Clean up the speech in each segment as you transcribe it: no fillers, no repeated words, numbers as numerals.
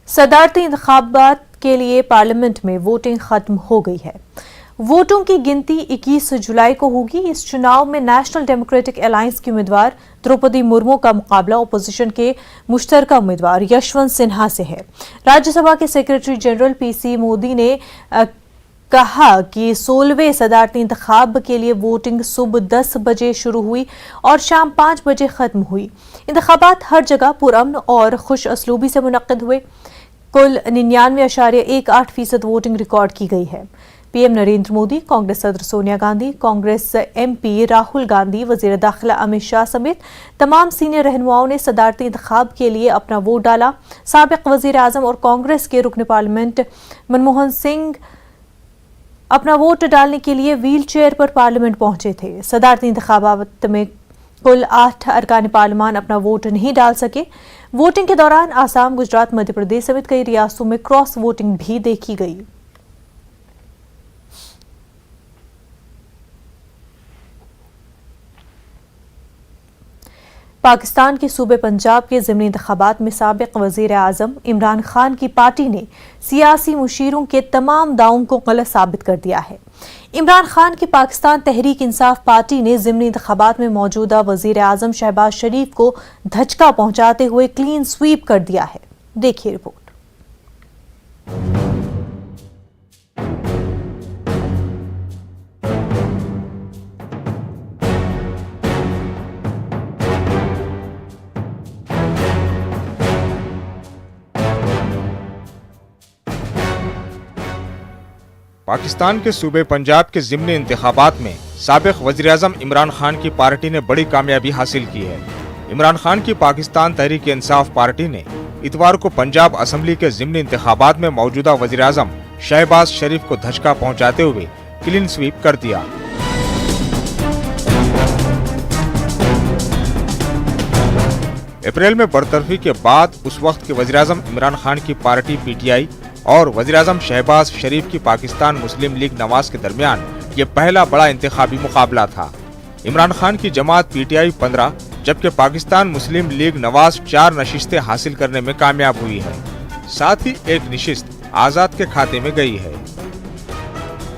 صدارتی انتخابات کے لیے پارلیمنٹ میں ووٹنگ ختم ہو گئی ہے۔ ووٹوں کی گنتی 21 جولائی کو ہوگی۔ اس چناؤ میں نیشنل ڈیموکریٹک الائنس کی امیدوار دروپدی مرمو کا مقابلہ اپوزیشن کے مشترکہ امیدوار یشونت سنہا سے ہے۔ راجیہ سبھا کے سیکرٹری جنرل پی سی مودی نے کہا کہ 16ویں صدارتی انتخاب کے لیے ووٹنگ صبح 10 بجے شروع ہوئی اور شام 5 بجے ختم ہوئی۔ انتخابات ہر جگہ پرامن اور خوش اسلوبی سے منعقد ہوئے۔ کل 99.18% ووٹنگ ریکارڈ کی گئی ہے۔ پی ایم نریندر مودی، کانگریس صدر سونیا گاندھی، کانگریس ایم پی راہل گاندھی، وزیر داخلہ امت شاہ سمیت تمام سینئر رہنماؤں نے صدارتی انتخاب کے لیے اپنا ووٹ ڈالا۔ سابق وزیر اعظم اور کانگریس کے رکن پارلیمنٹ منموہن سنگھ اپنا ووٹ ڈالنے کے لیے ویل چیئر پر پارلیمنٹ پہنچے تھے۔ صدارتی انتخابات میں کل 8 ارکان پارلیمان اپنا ووٹ نہیں ڈال سکے۔ ووٹنگ کے دوران آسام، گجرات، مدھیہ پردیش سمیت کئی ریاستوں میں کراس ووٹنگ بھی دیکھی گئی۔ پاکستان کے صوبے پنجاب کے ضمنی انتخابات میں سابق وزیر اعظم عمران خان کی پارٹی نے سیاسی مشیروں کے تمام دعووں کو غلط ثابت کر دیا ہے۔ عمران خان کی پاکستان تحریک انصاف پارٹی نے ضمنی انتخابات میں موجودہ وزیر اعظم شہباز شریف کو دھچکا پہنچاتے ہوئے کلین سویپ کر دیا ہے۔ دیکھیے رپورٹ۔ پاکستان کے صوبے پنجاب کے ضمنی انتخابات میں سابق وزیر اعظم عمران خان کی پارٹی نے بڑی کامیابی حاصل کی ہے۔ عمران خان کی پاکستان تحریک انصاف پارٹی نے اتوار کو پنجاب اسمبلی کے ضمنی انتخابات میں موجودہ وزیر اعظم شہباز شریف کو دھچکا پہنچاتے ہوئے کلین سویپ کر دیا۔ اپریل میں برطرفی کے بعد اس وقت کے وزیر اعظم عمران خان کی پارٹی پی ٹی آئی اور وزیر اعظم شہباز شریف کی پاکستان مسلم لیگ نواز کے درمیان یہ پہلا بڑا انتخابی مقابلہ تھا۔ عمران خان کی جماعت پی ٹی آئی 15 جبکہ پاکستان مسلم لیگ نواز 4 نشستیں حاصل کرنے میں کامیاب ہوئی ہے۔ ساتھ ہی ایک نشست آزاد کے کھاتے میں گئی ہے۔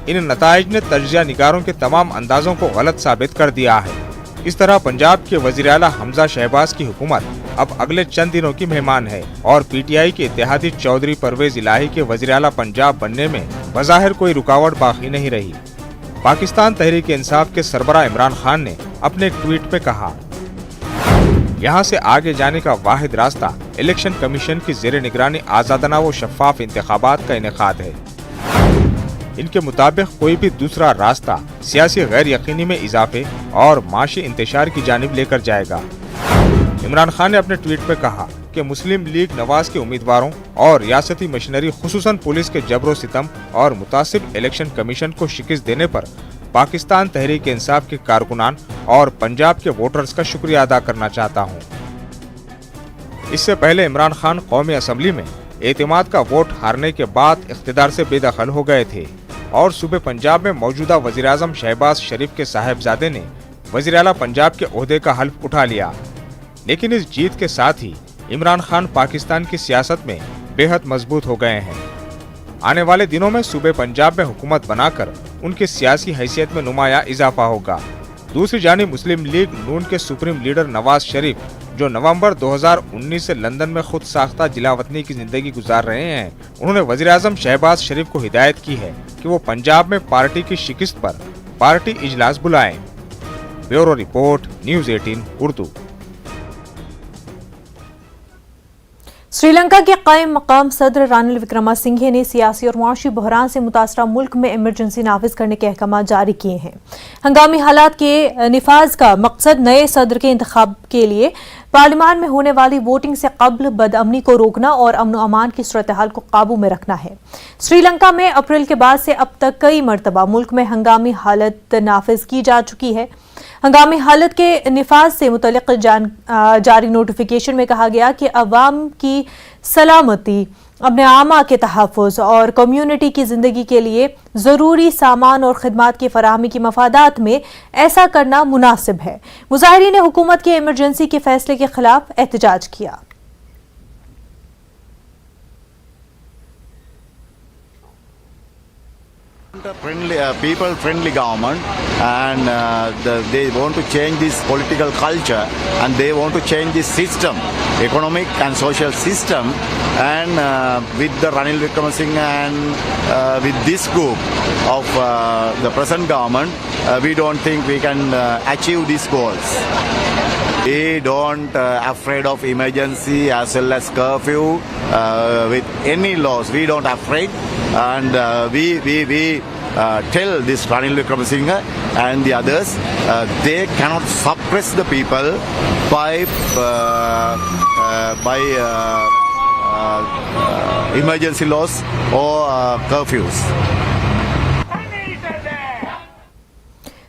ان نتائج نے تجزیہ نگاروں کے تمام اندازوں کو غلط ثابت کر دیا ہے۔ اس طرح پنجاب کے وزیر اعلیٰ حمزہ شہباز کی حکومت اب اگلے چند دنوں کی مہمان ہے اور پی ٹی آئی کے اتحادی چودھری پرویز الہی کے وزیر اعلیٰ پنجاب بننے میں بظاہر کوئی رکاوٹ باقی نہیں رہی۔ پاکستان تحریک انصاف کے سربراہ عمران خان نے اپنے ایک ٹویٹ میں کہا، یہاں سے آگے جانے کا واحد راستہ الیکشن کمیشن کی زیر نگرانی آزادانہ و شفاف انتخابات کا انعقاد ہے۔ ان کے مطابق کوئی بھی دوسرا راستہ سیاسی غیر یقینی میں اضافے اور معاشی انتشار کی جانب لے کر جائے گا۔ عمران خان نے اپنے ٹویٹ میں کہا کہ مسلم لیگ نواز کے امیدواروں اور ریاستی مشینری خصوصاً پولیس کے جبر و ستم اور متعصب الیکشن کمیشن کو شکست دینے پر پاکستان تحریک انصاف کے کارکنان اور پنجاب کے ووٹرز کا شکریہ ادا کرنا چاہتا ہوں۔ اس سے پہلے عمران خان قومی اسمبلی میں اعتماد کا ووٹ ہارنے کے بعد اقتدار سے بے دخل ہو گئے تھے اور صوبے پنجاب میں موجودہ وزیر اعظم شہباز شریف کے صاحبزادے نے وزیر اعلیٰ پنجاب کے عہدے کا حلف اٹھا لیا۔ لیکن اس جیت کے ساتھ ہی عمران خان پاکستان کی سیاست میں بے حد مضبوط ہو گئے ہیں۔ آنے والے دنوں میں صوبے پنجاب میں حکومت بنا کر ان کی سیاسی حیثیت میں نمایاں اضافہ ہوگا۔ دوسری جانب مسلم لیگ نون کے سپریم لیڈر نواز شریف جو نومبر 2019 سے لندن میں خود ساختہ جلا وطنی کی زندگی گزار رہے ہیں، انہوں نے وزیر اعظم شہباز شریف کو ہدایت کی ہے کہ وہ پنجاب میں پارٹی کی شکست پر پارٹی اجلاس بلائیں۔ Bureau report, news 18 Urdu. Sri Lanka کے قائم مقام صدر رانل وکرما سنگھے نے سیاسی اور معاشی بحران سے متاثرہ ملک میں ایمرجنسی نافذ کرنے کے احکامات جاری کیے ہیں۔ ہنگامی حالات کے نفاذ کا مقصد نئے صدر کے انتخاب کے لیے پارلیمان میں ہونے والی ووٹنگ سے قبل بدامنی کو روکنا اور امن و امان کی صورتحال کو قابو میں رکھنا ہے۔ سری لنکا میں اپریل کے بعد سے اب تک کئی مرتبہ ملک میں ہنگامی حالت نافذ کی جا چکی ہے۔ ہنگامی حالت کے نفاذ سے متعلق جاری نوٹیفیکیشن میں کہا گیا کہ عوام کی سلامتی، اپنے عامہ کے تحفظ اور کمیونٹی کی زندگی کے لیے ضروری سامان اور خدمات کی فراہمی کی مفادات میں ایسا کرنا مناسب ہے۔ مظاہرین نے حکومت کے ایمرجنسی کے فیصلے کے خلاف احتجاج کیا۔ People-friendly government, and they want to change this political culture, and they want to change this system, economic and social system, and with the Ranil Wickremesinghe and with this group of the present government, we don't think we can achieve these goals. We don't afraid of emergency as well as curfew with any laws. We don't afraid, and we tell this Ranil Wickremesinghe and the others they cannot suppress the people by emergency laws or curfews.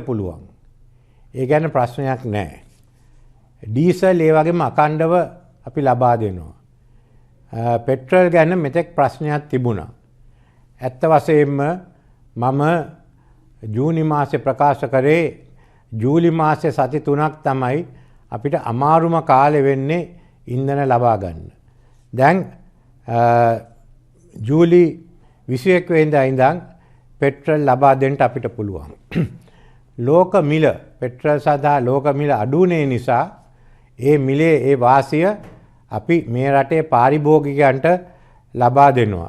පුළුවන්. ඒ ගැන ප්‍රශ්නයක් නැහැ. Diesel ඒ වගේම අඛණ්ඩව අපි ලබා දෙනවා. Petrol ගැන මෙතෙක් ප්‍රශ්නයක් තිබුණා. ඇත්ත වශයෙන්ම මම ජූනි මාසේ ප්‍රකාශ කරේ ජූලි මාසේ සති 3ක් තමයි අපිට අමාරුම කාලෙ වෙන්නේ ඉන්ධන ලබා ගන්න. දැන් ජූලි 21 වෙනිදා ඉඳන් පෙට්‍රල් ලබා දෙන්න අපිට පුළුවන්. ලෝක මිල පෙට්‍රල් සඳහා ලෝක මිල අඩුනේ නිසා ඒ මිලේ ඒ වාසිය අපි මේ රටේ පාරිභෝගිකයන්ට ලබා දෙනවා.